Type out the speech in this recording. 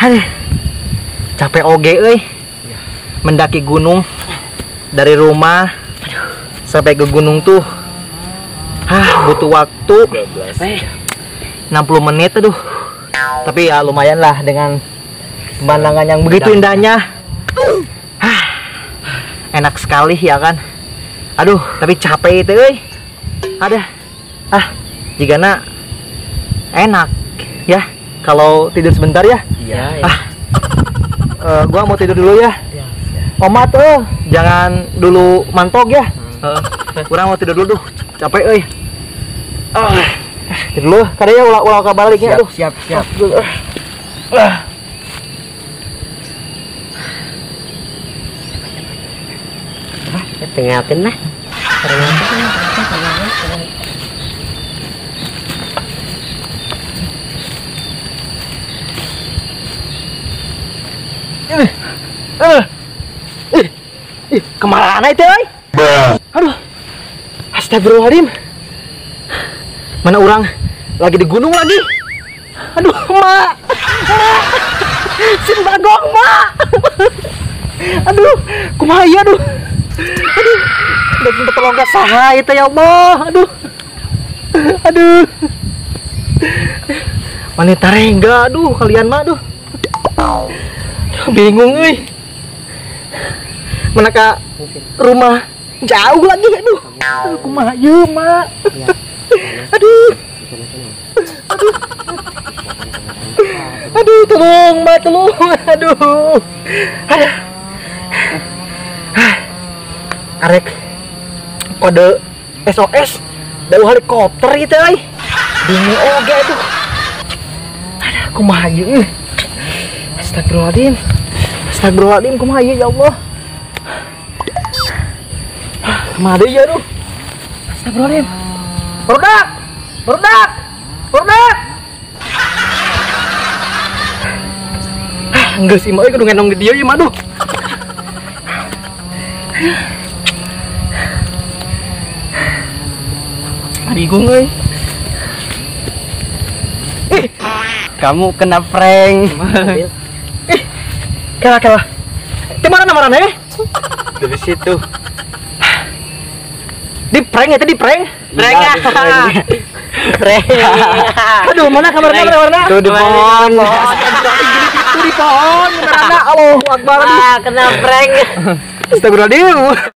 Aduh, capek oge euy. Mendaki gunung dari rumah sampai ke gunung tuh. Butuh waktu 60 menit aduh. Tapi ya lumayan lah dengan pemandangan yang begitu indahnya. Enak sekali ya kan. Aduh, tapi capek itu euy. Jigana enak ya kalau tidur sebentar ya. Iya. Gua mau tidur dulu ya. Oma tuh jangan dulu mantok ya. Kurang mau tidur dulu, capek euy. Tidur dulu, kadang ya ulah kabaliknya. Aduh, Siap. Tinggalkan lah. Kemana itu euy? Aduh. Astagfirullahaladzim. Mana orang lagi di gunung lagi. Aduh, mak. Sin bagong, mak. Aduh, kumaha ieu aduh. Udah minta tolong ke saha itu ya Allah. Aduh. Wanita rengga, aduh kalian mah aduh. Bingung euy. Mana ka rumah jauh lagi aduh. Kumaha ieu mak. Aduh, tolong mak, tolong. Aduh. Arek kode SOS dari helikopter itu euy. Bingung oge aduh. Kumaha ieu? Astagfirullahaladzim, kumaha ieu ya Allah. Kumaha deui aduh. Astagfirullahaladzim. Barudak. Enggak sih, mah kudu ngendong di dieu ieu mah aduh. Bingung euy. Kamu kena prank. Kela. Di mana namanya? Dari situ. Di prank itu di prank. Prank. Aduh, mana kamarnya? Tuh di pohon. Itu di pohon. Beneran Allah Akbar. Kena prank. Astagfirullahaladzim.